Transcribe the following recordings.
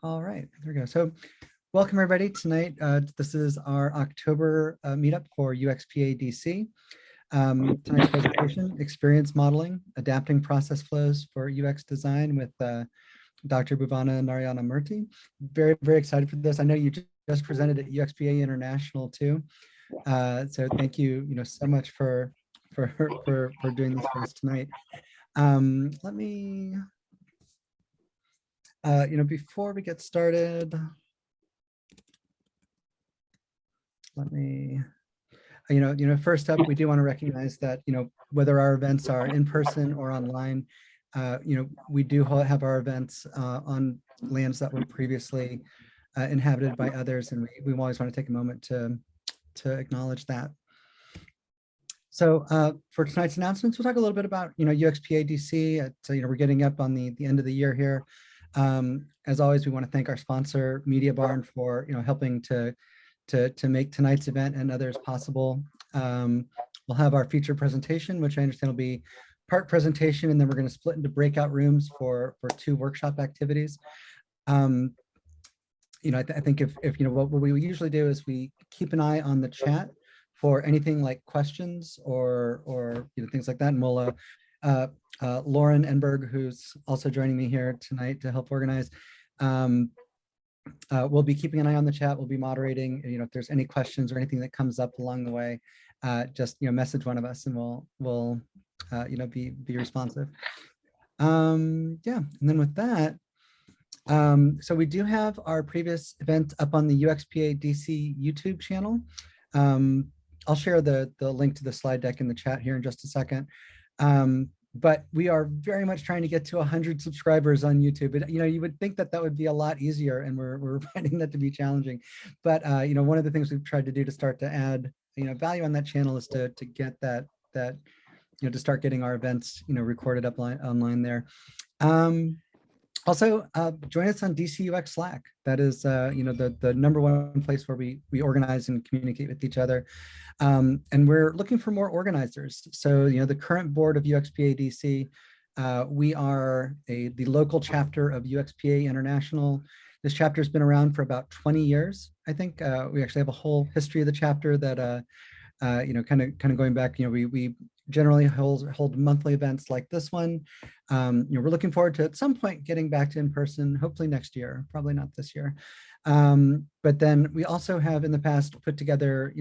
All right, there we go. So welcome everybody tonight. This is our October meetup for UXPA DC. Tonight's presentation, Experience Modeling, Adapting Process Flows for UX Design with Dr. Bhuvana Narayana Murthy. Very, very excited for this. I know you just presented at UXPA International too. So thank you, so much for doing this for us tonight. Let me, before we get started, let me, first up, we do want to recognize that, whether our events are in person or online, we do have our events on lands that were previously inhabited by others, and we always want to take a moment to acknowledge that. So for tonight's announcements, we'll talk a little bit about, UXPA DC. So, we're getting up on the end of the year here. As always, we want to thank our sponsor, Media Barn, for helping to make tonight's event and others possible. We'll have our featured presentation, which I understand will be part presentation, and then we're going to split into breakout rooms for 2 workshop activities. I think if what we usually do is we keep an eye on the chat for anything like questions or things like that, and we'll Lauren Enberg, who's also joining me here tonight to help organize. We'll be keeping an eye on the chat. We'll be moderating. If there's any questions or anything that comes up along the way, just message one of us, and we'll be responsive. Yeah, and then with that, so we do have our previous event up on the UXPA DC YouTube channel. I'll share the link to the slide deck in the chat here in just a second. But we are very much trying to get to 100 subscribers on YouTube. But, you would think that would be a lot easier, and we're finding that to be challenging. But, one of the things we've tried to do to start to add, value on that channel is to get that to start getting our events, recorded up online there. Also, join us on DCUX Slack. That is, the #1 place where we organize and communicate with each other. And we're looking for more organizers. So, the current board of UXPA DC, we are the local chapter of UXPA International. This chapter has been around for about 20 years. I think we actually have a whole history of the chapter that, kind of going back, we generally hold monthly events like this one. We're looking forward to at some point getting back to in person, hopefully next year, probably not this year. But then we also have in the past put together,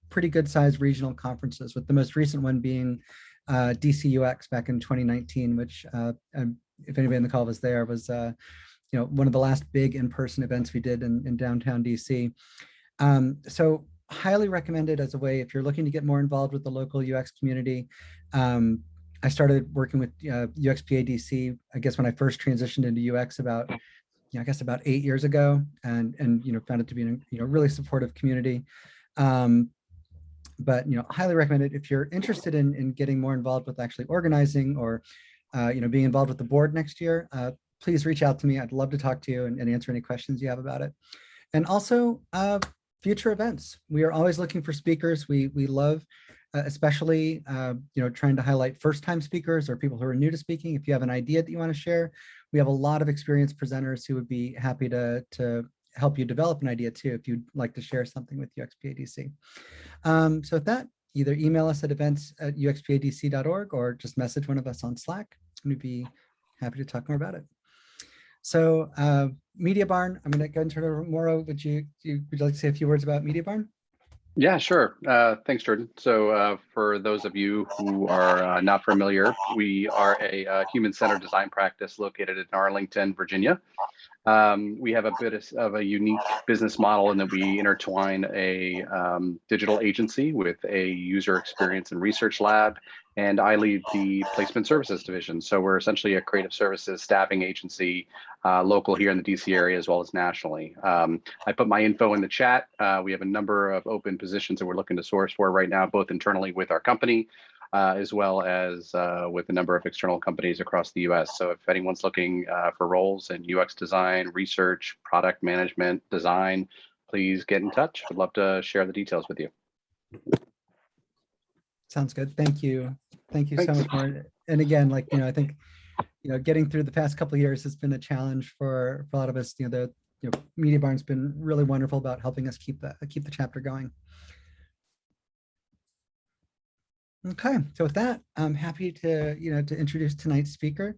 pretty good sized regional conferences, with the most recent one being DCUX back in 2019, which if anybody in the call was there, was one of the last big in-person events we did in downtown DC. So highly recommended as a way if you're looking to get more involved with the local UX community. I started working with UXPA DC, I guess when I first transitioned into UX about, I guess about 8 years ago, and found it to be a really supportive community. But highly recommended if you're interested in getting more involved with actually organizing or being involved with the board next year. Please reach out to me. I'd love to talk to you and answer any questions you have about it. And also future events. We are always looking for speakers. We love, especially, trying to highlight first-time speakers or people who are new to speaking. If you have an idea that you want to share, we have a lot of experienced presenters who would be happy to help you develop an idea too, if you'd like to share something with UXPA DC. So with that, either email us at events@uxpadc.org or just message one of us on Slack, and we'd be happy to talk more about it. So Media Barn, I'm going to go and turn it over. Mauro, would you like to say a few words about Media Barn? Yeah, sure. Thanks, Jordan. So for those of you who are not familiar, we are a human-centered design practice located in Arlington, Virginia. We have a bit of a unique business model in that we intertwine a digital agency with a user experience and research lab, and I lead the placement services division. So we're essentially a creative services staffing agency, local here in the DC area as well as nationally. I put my info in the chat. We have a number of open positions that we're looking to source for right now, both internally with our company, as well as with a number of external companies across the US. So if anyone's looking for roles in UX design, research, product management, design, please get in touch. I'd love to share the details with you. Sounds good. Thank you. Thank you Thanks. so much, Mark. And again, I think, getting through the past couple of years has been a challenge for a lot of us. The Media Barn's been really wonderful about helping us keep the chapter going. Okay, so with that, I'm happy to to introduce tonight's speaker,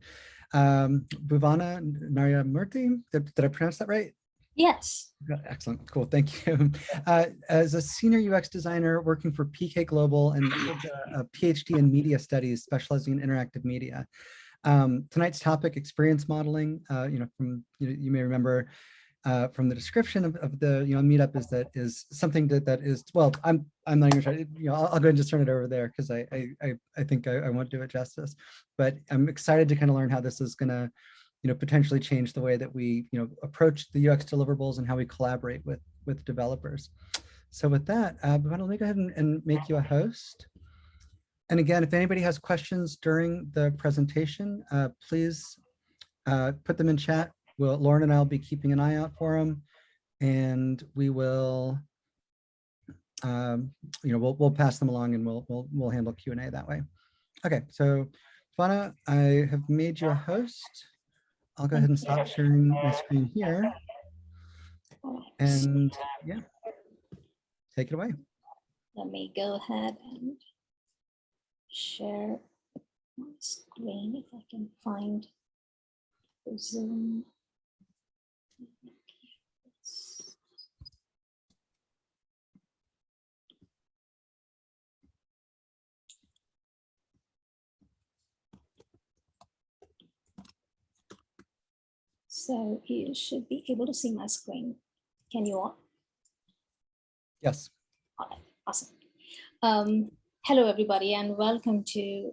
Bhuvana Naryamurthy. Did I pronounce that right? Yes. Excellent, cool, thank you. As a senior UX designer working for PK Global and a PhD in media studies, specializing in interactive media. Tonight's topic, experience modeling. From you may remember from the description of the meetup is something that is, well, I'm not even trying. I'll go ahead and just turn it over there because I think I won't do it justice. But I'm excited to kind of learn how this is going to potentially change the way that we approach the UX deliverables and how we collaborate with developers. So with that, Bhuvana, let me go ahead and make you a host. And again, if anybody has questions during the presentation, please put them in chat. Lauren and I will be keeping an eye out for them, and we will, we'll pass them along, and we'll handle Q&A that way. Okay, so Bhuvana, I have made you a host. I'll go ahead and stop sharing my screen here, and yeah, take it away. Let me go ahead and share my screen if I can find the Zoom. So you should be able to see my screen. Can you all? Yes. All right, awesome. Hello, everybody, and welcome to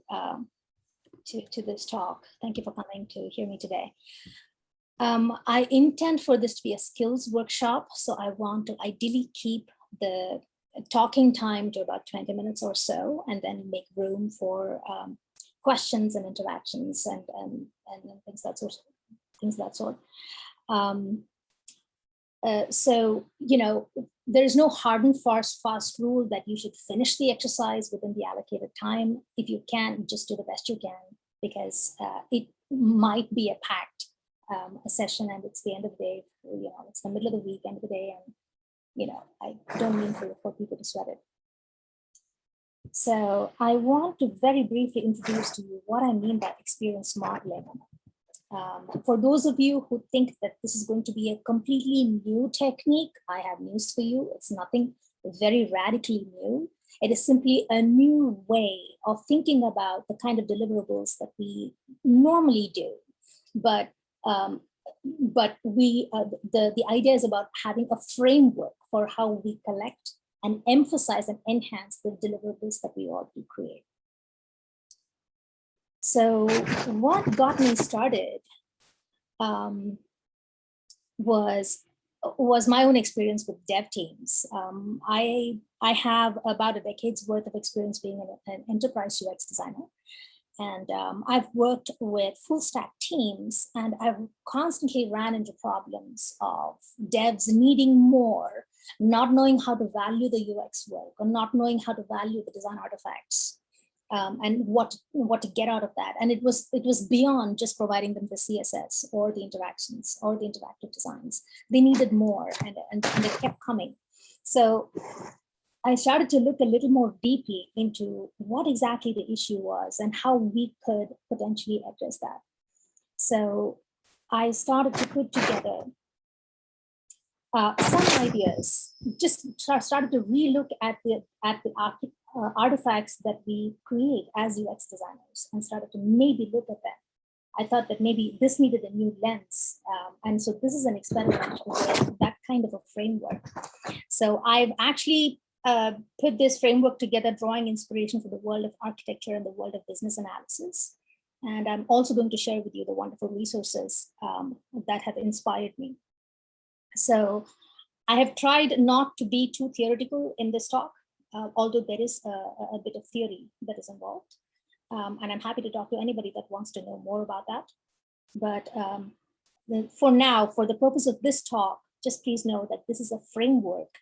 this talk. Thank you for coming to hear me today. I intend for this to be a skills workshop, so I want to ideally keep the talking time to about 20 minutes or so, and then make room for questions and interactions and things that sort. So, there's no hard and fast rule that you should finish the exercise within the allocated time. If you can, just do the best you can, because it might be a packed a session, and it's the end of the day, it's the middle of the week, end of the day, and I don't mean for people to sweat it. So I want to very briefly introduce to you what I mean by experience modeling. For those of you who think that this is going to be a completely new technique, I have news for you. It's nothing very radically new. It is simply a new way of thinking about the kind of deliverables that we normally do. But the idea is about having a framework for how we collect and emphasize and enhance the deliverables that we already create. So what got me started was my own experience with dev teams. I have about a decade's worth of experience being an enterprise UX designer. And I've worked with full stack teams, and I've constantly ran into problems of devs needing more, not knowing how to value the UX work, or not knowing how to value the design artifacts. And what to get out of that. And it was beyond just providing them the CSS or the interactions or the interactive designs. They needed more, and they kept coming. So I started to look a little more deeply into what exactly the issue was and how we could potentially address that. So I started to put together some ideas, just started to relook at the artifacts that we create as UX designers, and started to maybe look at them. I thought that maybe this needed a new lens. And so this is an experiment with that kind of a framework. So I've actually put this framework together, drawing inspiration for the world of architecture and the world of business analysis. And I'm also going to share with you the wonderful resources that have inspired me. So I have tried not to be too theoretical in this talk, although there is a bit of theory that is involved. And I'm happy to talk to anybody that wants to know more about that. But for now, for the purpose of this talk, just please know that this is a framework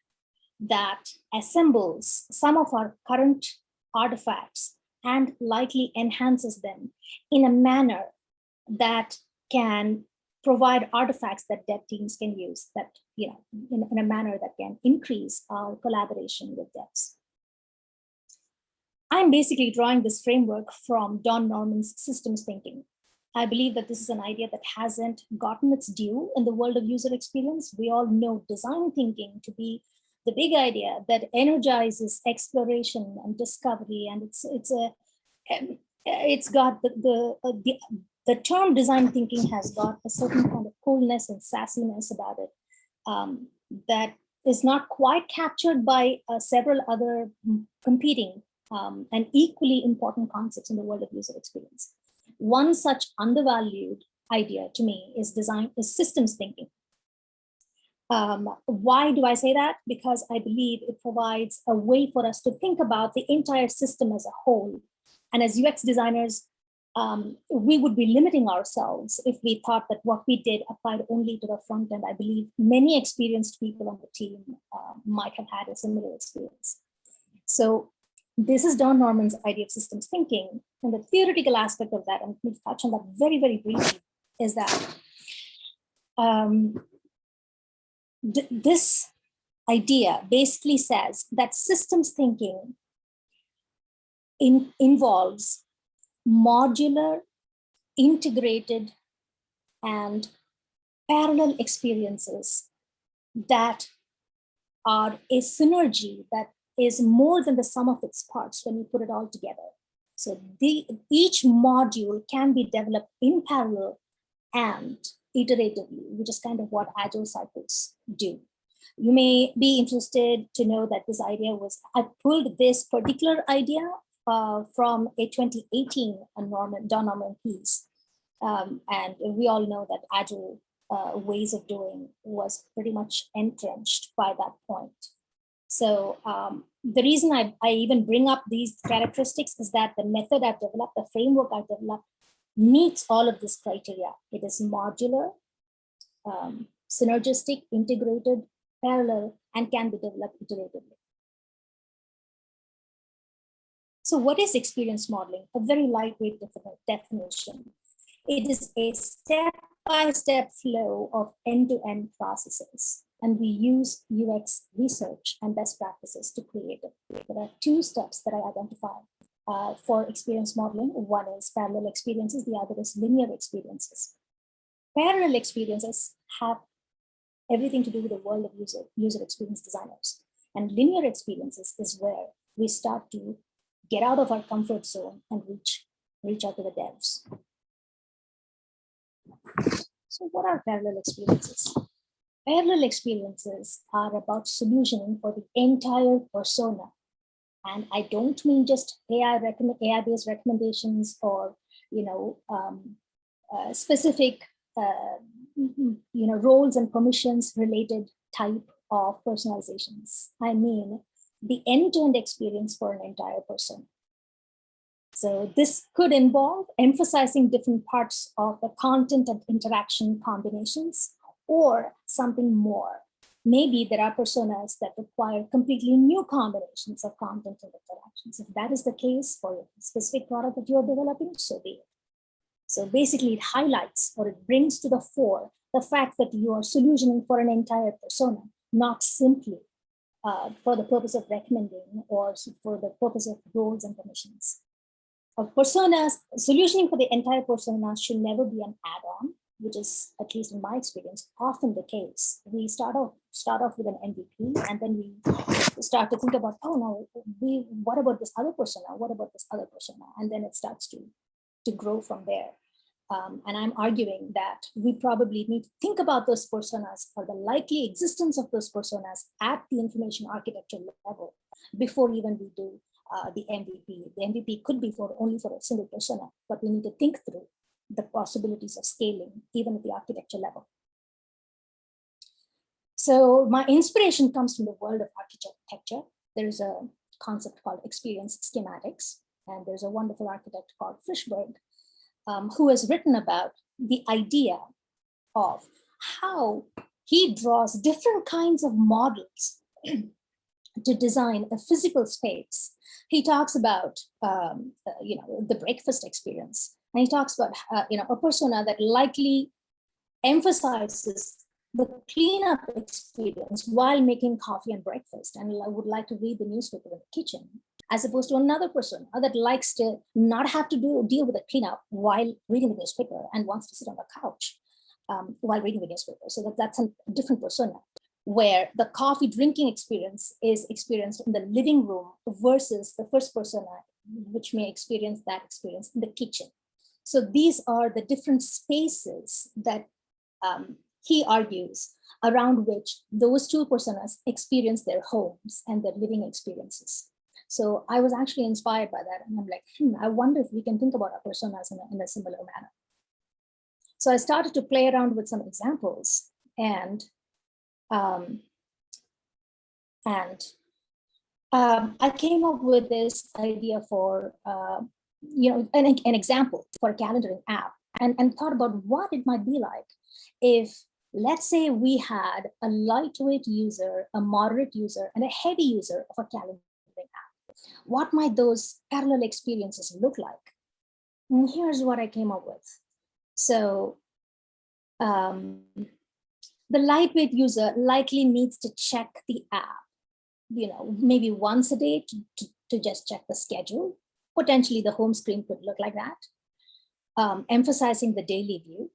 that assembles some of our current artifacts and likely enhances them in a manner that can provide artifacts that dev teams can use that, in a manner that can increase our collaboration with devs. I'm basically drawing this framework from Don Norman's systems thinking. I believe that this is an idea that hasn't gotten its due in the world of user experience. We all know design thinking to be the big idea that energizes exploration and discovery, and it's got the term design thinking has got a certain kind of coolness and sassiness about it that is not quite captured by several other competing and equally important concepts in the world of user experience. One such undervalued idea to me is systems thinking. Why do I say that? Because I believe it provides a way for us to think about the entire system as a whole. And as UX designers, we would be limiting ourselves if we thought that what we did applied only to the front end. I believe many experienced people on the team might have had a similar experience. So this is Don Norman's idea of systems thinking. And the theoretical aspect of that, and we'll touch on that very, very briefly, is that this idea basically says that systems thinking involves modular, integrated, and parallel experiences that are a synergy that is more than the sum of its parts when you put it all together. So each module can be developed in parallel and iteratively, which is kind of what agile cycles do. You may be interested to know that this idea I pulled this particular idea from a 2018 Don Norman piece. And we all know that agile ways of doing was pretty much entrenched by that point. So the reason I even bring up these characteristics is that the method I've developed, the framework I've developed, meets all of this criteria. It is modular, synergistic, integrated, parallel, and can be developed iteratively. So what is experience modeling? A very lightweight definition. It is a step-by-step flow of end-to-end processes. And we use UX research and best practices to create it. There are two steps that I identify for experience modeling. One is parallel experiences, the other is linear experiences. Parallel experiences have everything to do with the world of user experience designers. And linear experiences is where we start to get out of our comfort zone and reach out to the devs. So what are parallel experiences? Parallel experiences are about solutioning for the entire persona. And I don't mean just AI-based recommendations or specific roles and permissions related type of personalizations. I mean the end-to-end experience for an entire persona. So this could involve emphasizing different parts of the content and interaction combinations, or something more. Maybe there are personas that require completely new combinations of content and interactions. If that is the case for a specific product that you're developing, so be it. So basically it highlights or it brings to the fore the fact that you are solutioning for an entire persona, not simply for the purpose of recommending or for the purpose of roles and permissions. Personas, solutioning for the entire persona should never be an add-on, which is, at least in my experience, often the case. We start off with an MVP, and then we start to think about, oh no, what about this other persona? What about this other persona? And then it starts to grow from there. And I'm arguing that we probably need to think about those personas or the likely existence of those personas at the information architecture level before even we do the MVP. The MVP could be only for a single persona, but we need to think through the possibilities of scaling even at the architecture level. So my inspiration comes from the world of architecture. There's a concept called experience schematics, and there's a wonderful architect called Frischberg who has written about the idea of how he draws different kinds of models to design a physical space. He talks about the breakfast experience, and he talks about a persona that likely emphasizes the cleanup experience while making coffee and breakfast, and I would like to read the newspaper in the kitchen, as opposed to another person that likes to not have to deal with the cleanup while reading the newspaper and wants to sit on the couch while reading the newspaper. So that's a different persona, where the coffee drinking experience is experienced in the living room versus the first persona, which may experience that experience in the kitchen. So these are the different spaces that he argues around which those two personas experience their homes and their living experiences. So I was actually inspired by that. And I'm like, I wonder if we can think about our personas in a similar manner. So I started to play around with some examples, and I came up with this idea for an example for a calendaring app, and thought about what it might be like if, let's say, we had a lightweight user, a moderate user, and a heavy user of a calendaring app. What might those parallel experiences look like? And here's what I came up with. So the lightweight user likely needs to check the app, maybe once a day to just check the schedule. Potentially the home screen could look like that, emphasizing the daily view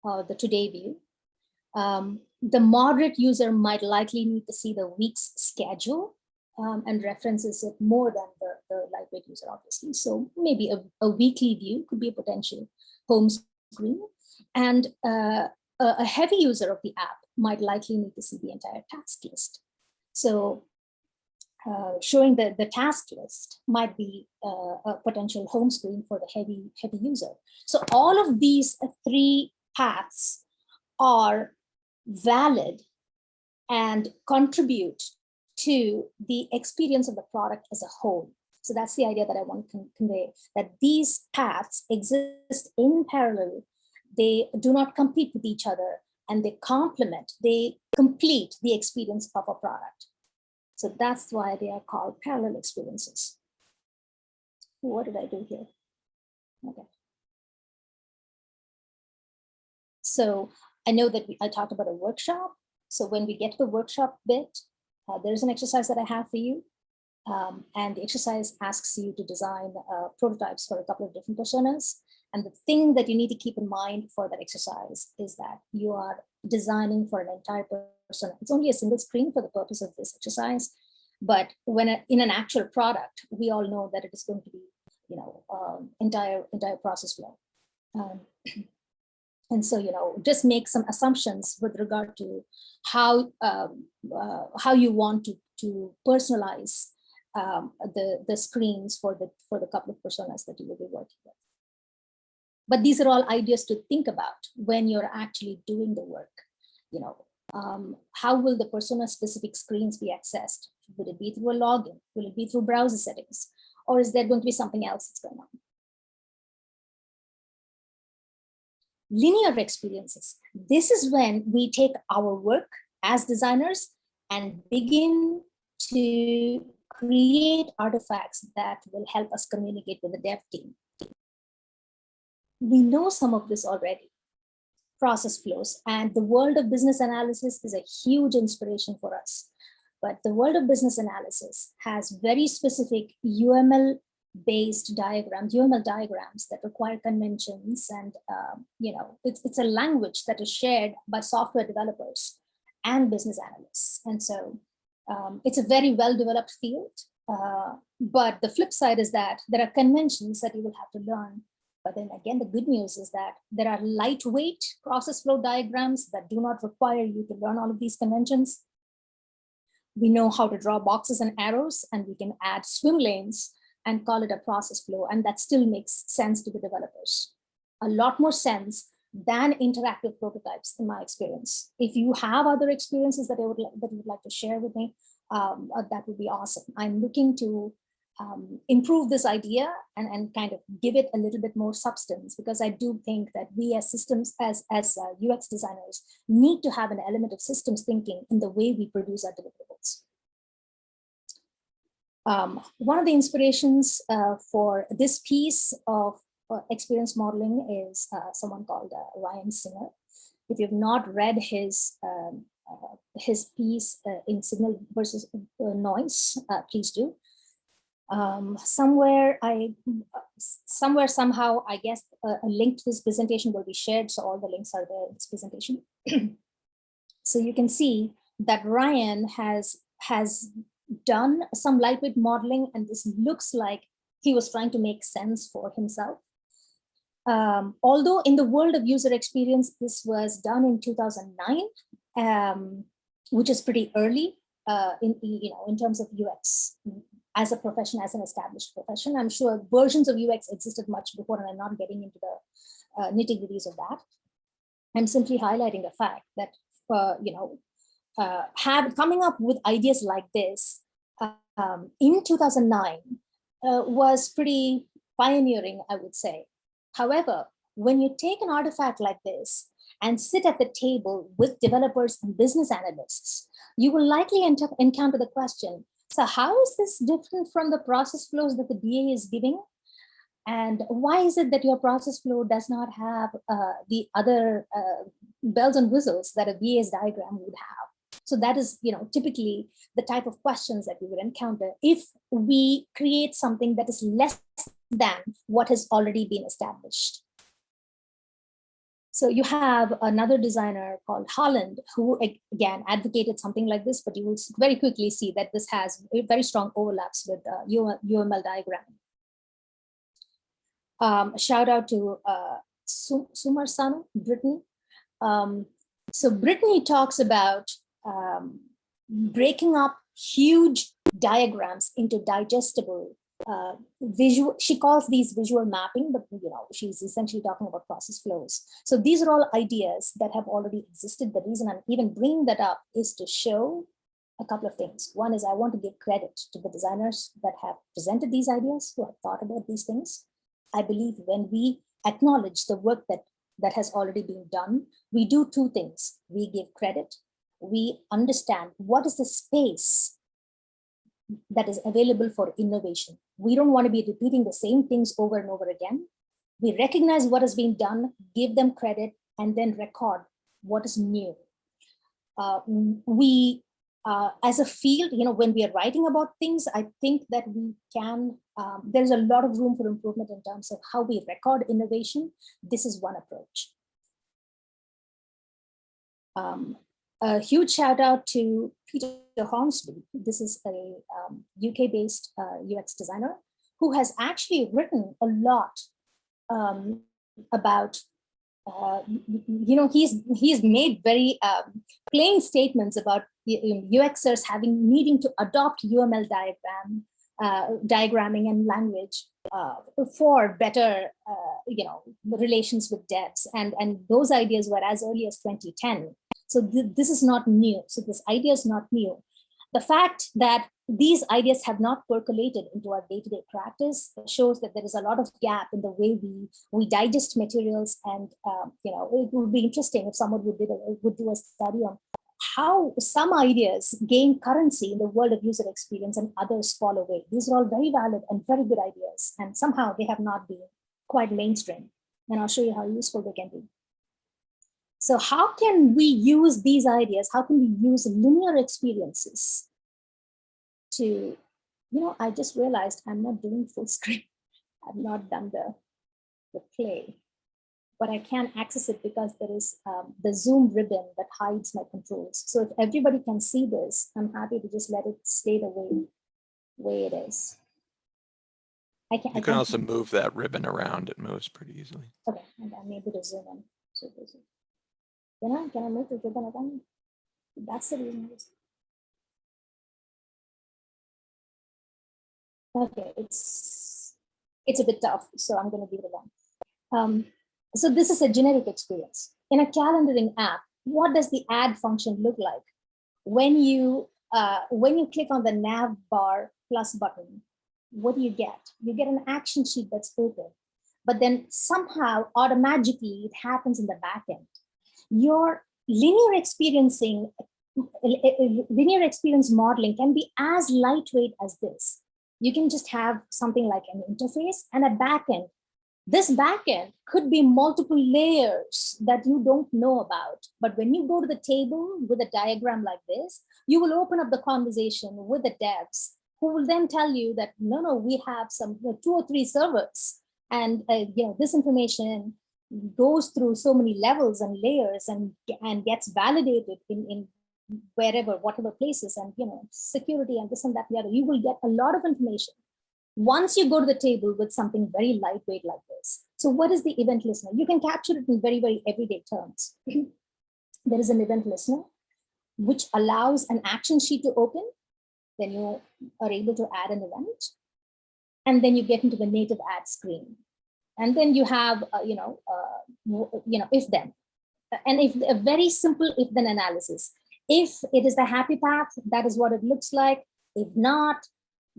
or the today view. The moderate user might likely need to see the week's schedule and references it more than the lightweight user, obviously. So maybe a weekly view could be a potential home screen. And a heavy user of the app might likely need to see the entire task list. So showing the task list might be a potential home screen for the heavy user. So all of these three paths are valid and contribute to the experience of the product as a whole. So that's the idea that I want to convey, that these paths exist in parallel. They do not compete with each other, and they complement, they complete the experience of a product. So that's why they are called parallel experiences. What did I do here? Okay. So I know that I talked about a workshop. So when we get to the workshop bit, there's an exercise that I have for you. And the exercise asks you to design prototypes for a couple of different personas. And the thing that you need to keep in mind for that exercise is that you are designing for an entire persona. It's only a single screen for the purpose of this exercise. But when in an actual product, we all know that it is going to be, entire process flow. And so, just make some assumptions with regard to how you want to personalize the screens for the couple of personas that you will be working with. But these are all ideas to think about when you're actually doing the work. How will the persona-specific screens be accessed? Will it be through a login? Will it be through browser settings? Or is there going to be something else that's going on? Linear experiences. This is when we take our work as designers and begin to create artifacts that will help us communicate with the dev team. We know some of this already. Process flows, and the world of business analysis is a huge inspiration for us. But the world of business analysis has very specific UML-based diagrams, UML diagrams that require conventions, and it's a language that is shared by software developers and business analysts. And so it's a very well-developed field. But the flip side is that there are conventions that you will have to learn. But then again, the good news is that there are lightweight process flow diagrams that do not require you to learn all of these conventions. We know how to draw boxes and arrows, and we can add swim lanes and call it a process flow. And that still makes sense to the developers. A lot more sense than interactive prototypes, in my experience. If you have other experiences that you would like to share with me, that would be awesome. I'm looking to improve this idea and kind of give it a little bit more substance, because I do think that we as systems, as UX designers, need to have an element of systems thinking in the way we produce our deliverables. One of the inspirations for this piece of experience modeling is someone called Ryan Singer. If you've not read his piece in Signal versus Noise, please do. Somehow, I guess a link to this presentation will be shared. So all the links are there in this presentation. So you can see that Ryan has done some lightweight modeling, and this looks like he was trying to make sense for himself. Although in the world of user experience, this was done in 2009, which is pretty early in terms of UX as a profession, as an established profession. I'm sure versions of UX existed much before, and I'm not getting into the nitty-gritties of that. I'm simply highlighting the fact that coming up with ideas like this in 2009 was pretty pioneering, I would say. However, when you take an artifact like this and sit at the table with developers and business analysts, you will likely encounter the question, so how is this different from the process flows that the BA is giving? And why is it that your process flow does not have the other bells and whistles that a BA's diagram would have? So that is, typically the type of questions that we would encounter if we create something that is less than what has already been established. So you have another designer called Holland, who again advocated something like this, but you will very quickly see that this has very strong overlaps with UML diagramming. Shout out to Sumar Sanu, Brittany. So Brittany talks about breaking up huge diagrams into digestible visual. She calls these visual mapping, but she's essentially talking about process flows. So these are all ideas that have already existed. The reason I'm even bringing that up is to show a couple of things. One is I want to give credit to the designers that have presented these ideas, who have thought about these things. I believe when we acknowledge the work that has already been done, we do two things. We give credit. We understand what is the space that is available for innovation. We don't want to be repeating the same things over and over again. We recognize what has been done, give them credit, and then record what is new. As a field, when we are writing about things, I think that we can, there's a lot of room for improvement in terms of how we record innovation. This is one approach. A huge shout out to Peter Hornby. This is a UK-based UX designer who has actually written a lot about, he's made very plain statements about UXers needing to adopt UML diagramming and language for better, relations with devs. And those ideas were as early as 2010. So this is not new. So this idea is not new. The fact that these ideas have not percolated into our day-to-day practice shows that there is a lot of gap in the way we digest materials. And it would be interesting if someone would do a study on how some ideas gain currency in the world of user experience and others fall away. These are all very valid and very good ideas, and somehow they have not been quite mainstream. And I'll show you how useful they can be. So how can we use these ideas? How can we use linear experiences to, I just realized I'm not doing full screen. I've not done the play, but I can't access it because there is the Zoom ribbon that hides my controls. So if everybody can see this, I'm happy to just let it stay the way it is. You can also move that ribbon around. It moves pretty easily. Okay, and I'm able to zoom in. So can I move the ribbon around? That's the reason. Okay, it's a bit tough, so I'm going to leave it alone. So this is a generic experience. In a calendaring app, what does the add function look like? When you click on the nav bar plus button, what do you get? You get an action sheet that's open, but then somehow automatically it happens in the back end. Your linear experience modeling can be as lightweight as this. You can just have something like an interface and a backend This backend could be multiple layers that you don't know about. But when you go to the table with a diagram like this, you will open up the conversation with the devs who will then tell you that, no, we have some 2 or 3 servers. And this information goes through so many levels and layers and gets validated in wherever, whatever places, and security and this and that, the other. You will get a lot of information once you go to the table with something very lightweight like this. So what is the event listener? You can capture it in very, very everyday terms. There is an event listener, which allows an action sheet to open. Then you are able to add an event. And then you get into the native add screen. And then you have, if then. And if a very simple if then analysis. If it is the happy path, that is what it looks like. If not,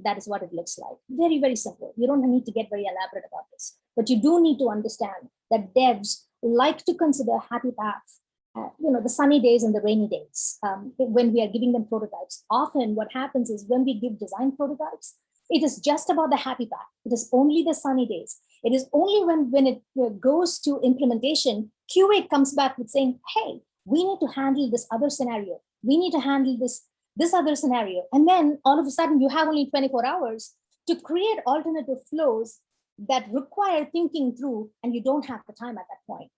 that is what it looks like. Very, very simple. You don't need to get very elaborate about this, but you do need to understand that devs like to consider happy paths, the sunny days and the rainy days. When we are giving them prototypes, often what happens is when we give design prototypes, it is just about the happy path. It is only the sunny days. It is only when it goes to implementation, QA comes back with saying, hey, we need to handle this other scenario. We need to handle this other scenario. And then all of a sudden you have only 24 hours to create alternative flows that require thinking through, and you don't have the time at that point.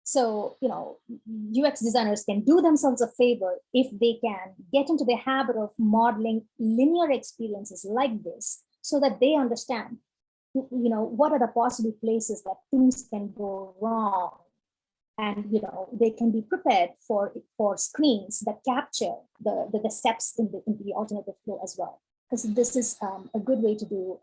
So, UX designers can do themselves a favor if they can get into the habit of modeling linear experiences like this, so that they understand, what are the possible places that things can go wrong. And they can be prepared for screens that capture the steps in the alternative flow as well. Because this is a good way to do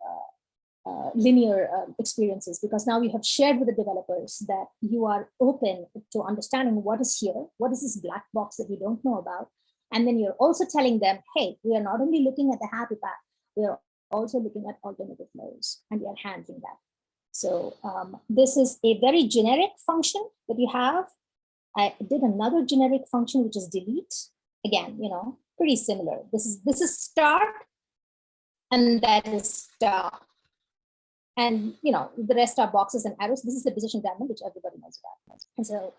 linear experiences, because now you have shared with the developers that you are open to understanding what is here, what is this black box that we don't know about. And then you're also telling them, hey, we are not only looking at the happy path, we are also looking at alternative flows, and we are handling that. So this is a very generic function that you have. I did another generic function, which is delete. Again, pretty similar. This is start, and that is stop. And the rest are boxes and arrows. This is the decision diamond, which everybody knows about. And so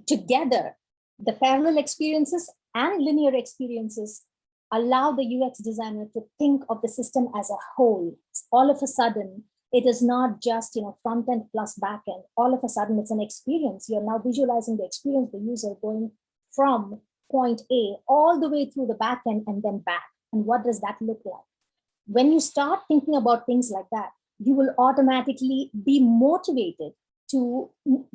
together, the parallel experiences and linear experiences allow the UX designer to think of the system as a whole. All of a sudden, it is not just front end plus back end. All of a sudden, it's an experience. You're now visualizing the experience of the user going from point A all the way through the back end and then back. And what does that look like? When you start thinking about things like that, you will automatically be motivated to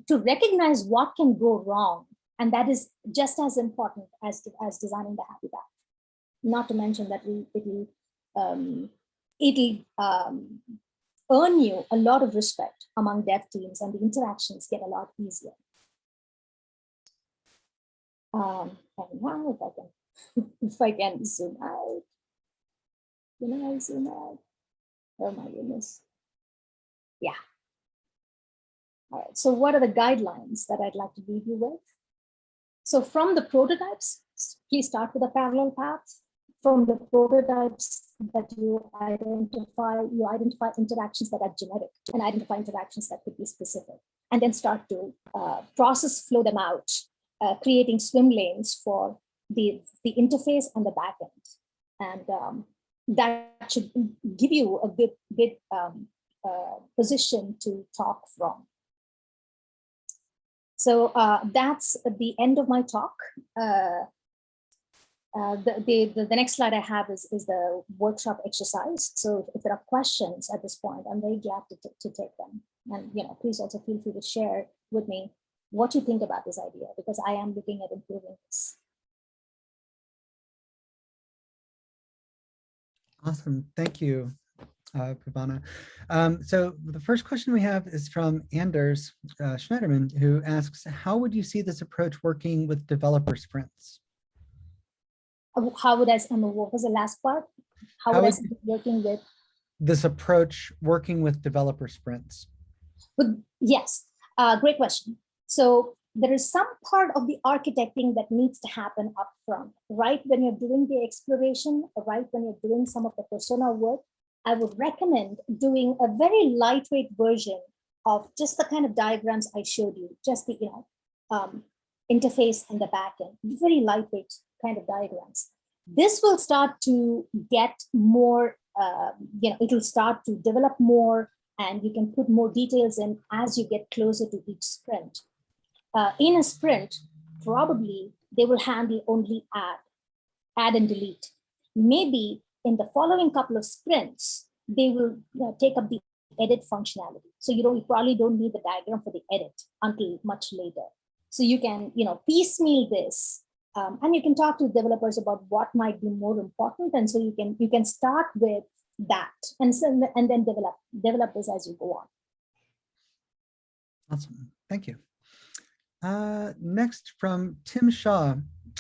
recognize what can go wrong. And that is just as important as designing the happy path. Not to mention that it'll earn you a lot of respect among dev teams, and the interactions get a lot easier. And now if I can zoom out, zoom out? Oh my goodness. Yeah. All right, so what are the guidelines that I'd like to leave you with? So from the prototypes, please start with a parallel path. From the prototypes that you identify interactions that are generic and identify interactions that could be specific, and then start to process flow them out, creating swim lanes for the interface and the backend. And that should give you a good position to talk from. So that's the end of my talk. The next slide I have is the workshop exercise. So if there are questions at this point, I'm very glad to take them. And please also feel free to share with me what you think about this idea, because I am looking at improving this. Awesome, thank you, Pavana. So the first question we have is from Anders Schneiderman, who asks, how would you see this approach working with developer sprints? How would what was the last part? How would I be working with this approach working with developer sprints? Yes, great question. So there is some part of the architecting that needs to happen up front, right? When you're doing the exploration, right? When you're doing some of the persona work, I would recommend doing a very lightweight version of just the kind of diagrams I showed you, just the interface and the backend, very lightweight kind of diagrams. This will start to get more, it will start to develop more, and you can put more details in as you get closer to each sprint. In a sprint, probably they will handle only add and delete. Maybe in the following couple of sprints, they will take up the edit functionality. So you probably don't need the diagram for the edit until much later. So you can piecemeal this, and you can talk to developers about what might be more important. And so you can start with that and then develop this as you go on. Awesome, thank you. Next from Tim Shaw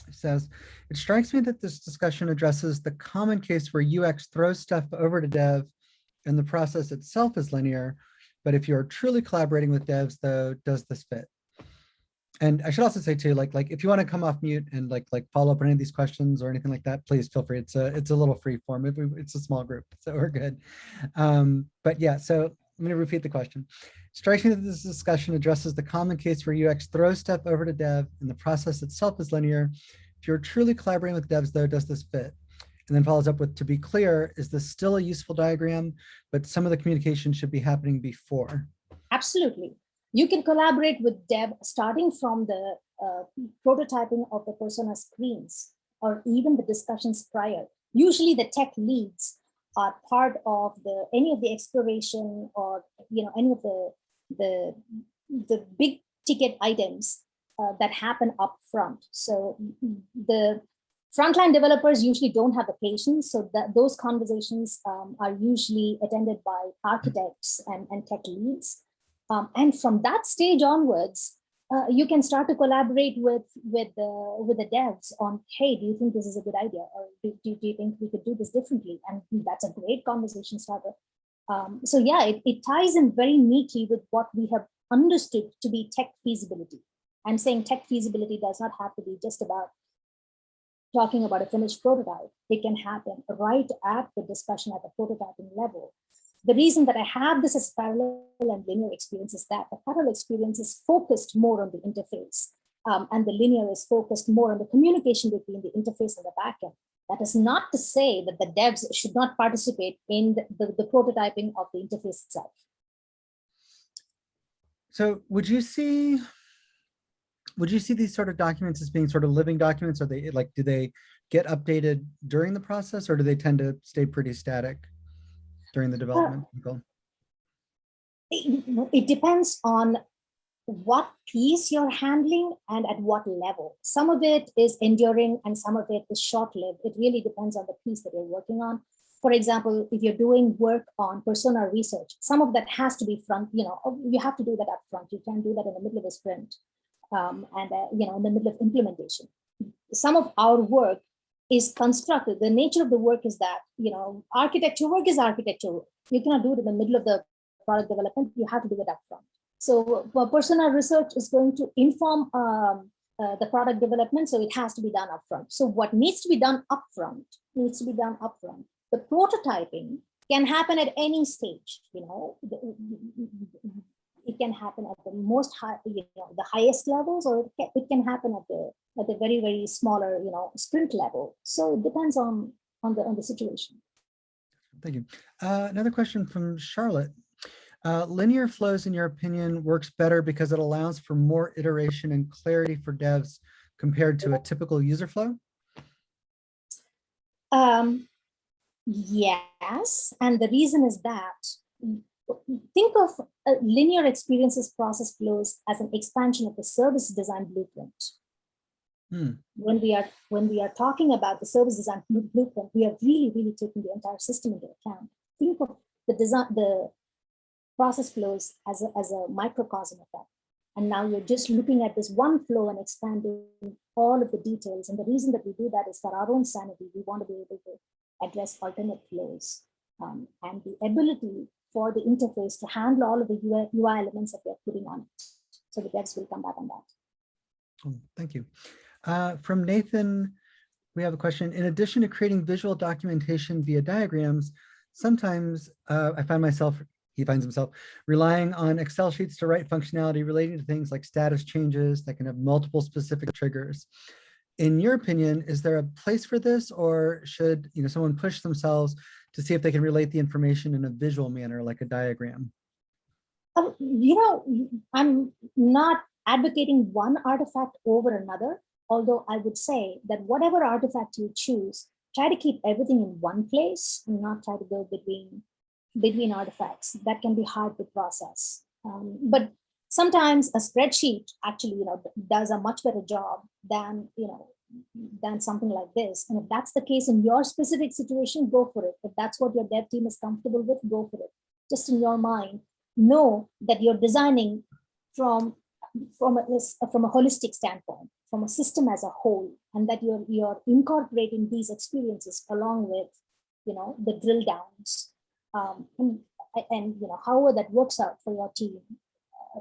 says, it strikes me that this discussion addresses the common case where UX throws stuff over to dev and the process itself is linear, but if you're truly collaborating with devs, though, does this fit? And I should also say too, like if you want to come off mute and like follow up on any of these questions or anything like that, please feel free. It's a little free form. It's a small group, so we're good. But yeah, so I'm going to repeat the question. Strikes me that this discussion addresses the common case where UX throws stuff over to dev and the process itself is linear. If you're truly collaborating with devs, though, does this fit? And then follows up with, to be clear, is this still a useful diagram, but some of the communication should be happening before? Absolutely. You can collaborate with dev starting from the prototyping of the persona screens or even the discussions prior. Usually the tech leads are part of any of the exploration or any of the big ticket items that happen up front. So the frontline developers usually don't have the patience, so those conversations are usually attended by architects and tech leads. And from that stage onwards, you can start to collaborate with the devs on, hey, do you think this is a good idea? Or do you think we could do this differently? And that's a great conversation starter. So yeah, it ties in very neatly with what we have understood to be tech feasibility. I'm saying tech feasibility does not have to be just about talking about a finished prototype. It can happen right at the discussion at the prototyping level. The reason that I have this as parallel and linear experience is that the parallel experience is focused more on the interface, and the linear is focused more on the communication between the interface and the backend. That is not to say that the devs should not participate in the prototyping of the interface itself. So would you see these sort of documents as being sort of living documents? Are they do they get updated during the process, or do they tend to stay pretty static during the development cycle? It depends on what piece you're handling and at what level. Some of it is enduring and some of it is short-lived. It really depends on the piece that you're working on. For example, if you're doing work on persona research, some of that has to be front, you have to do that up front. You can't do that in the middle of a sprint and in the middle of implementation. Some of our work is constructed. The nature of the work is that, architecture work is architecture work. You cannot do it in the middle of the product development. You have to do it up front. So persona research is going to inform the product development, so it has to be done up front. So what needs to be done up front needs to be done up front. The prototyping can happen at any stage. It can happen at the most high, the highest levels, or it can happen at the very, very smaller, sprint level. So it depends on the situation. Thank you. Another question from Charlotte. Linear flows, in your opinion, works better because it allows for more iteration and clarity for devs compared to a typical user flow? Yes, and the reason is that think of linear experiences process flows as an expansion of the service design blueprint. When we are talking about the service design blueprint, we are really, really taking the entire system into account. Think of the process flows as a microcosm of that. And now you're just looking at this one flow and expanding all of the details. And the reason that we do that is for our own sanity. We want to be able to address alternate flows and the ability for the interface to handle all of the UI elements that we're putting on it. So the devs will come back on that. Oh, thank you. From Nathan, we have a question. In addition to creating visual documentation via diagrams, sometimes I find myself he finds himself relying on Excel sheets to write functionality relating to things like status changes that can have multiple specific triggers. In your opinion, is there a place for this, or should someone push themselves to see if they can relate the information in a visual manner, like a diagram? I'm not advocating one artifact over another, although I would say that whatever artifact you choose, try to keep everything in one place and not try to go between artifacts. That can be hard to process. But sometimes a spreadsheet actually, does a much better job than something like this. And if that's the case in your specific situation, go for it. If that's what your dev team is comfortable with, go for it. Just in your mind, know that you're designing from a holistic standpoint, from a system as a whole, and that you're incorporating these experiences along with the drill downs, and however that works out for your team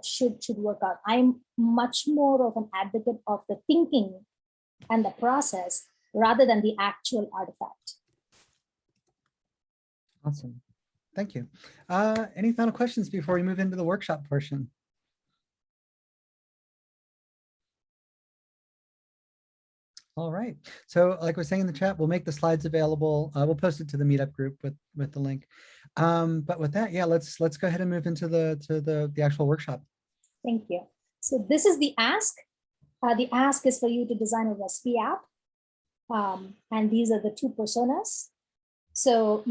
should work out. I'm much more of an advocate of the thinking and the process rather than the actual artifact. Awesome. Thank you. Any final questions before we move into the workshop portion? All right. So like I was saying in the chat, we'll make the slides available. We'll post it to the meetup group with the link. But with that, yeah, let's go ahead and move into the actual workshop. Thank you. So this is the ask. The ask is for you to design a recipe app. And these are the two personas. So,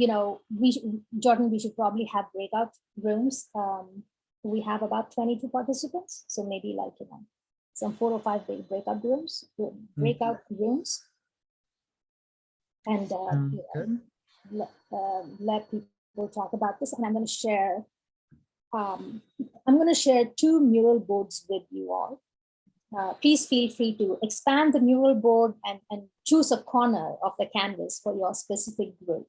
Jordan, we should probably have breakout rooms. We have about 22 participants. So maybe like, some 4 or 5 breakout rooms. And let people talk about this. And I'm going to share. I'm going to share 2 mural boards with you all. Please feel free to expand the mural board and choose a corner of the canvas for your specific group.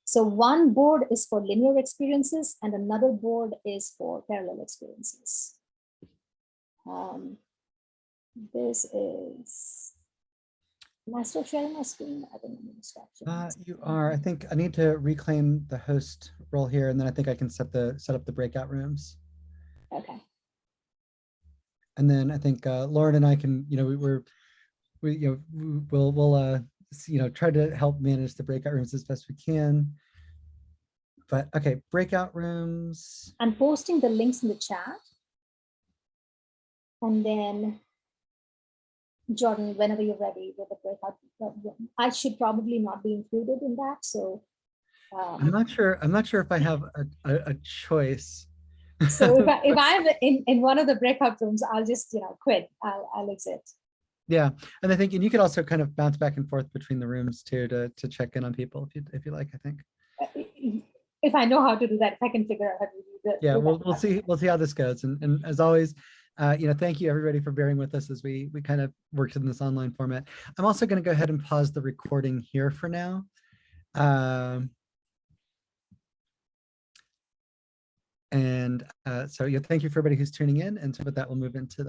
So one board is for linear experiences and another board is for parallel experiences. This is, am I still sharing my screen? I think I'm going to stop sharing. You are. I think I need to reclaim the host role here, and then I think I can set up the breakout rooms. Okay. And then I think Lauren and I can, we'll try to help manage the breakout rooms as best we can. But okay, breakout rooms. I'm posting the links in the chat. And then Jordan, whenever you're ready with the breakout, I should probably not be included in that. So I'm not sure if I have a choice. So if I'm in one of the breakout rooms, I'll just quit. I'll exit. Yeah, and I think, and you could also kind of bounce back and forth between the rooms too to check in on people if you like. I think. If I know how to do that, if I can figure out how to do that. Yeah, we'll see how this goes. And as always, thank you everybody for bearing with us as we kind of worked in this online format. I'm also going to go ahead and pause the recording here for now. So yeah, thank you for everybody who's tuning in. And so with that, we'll move into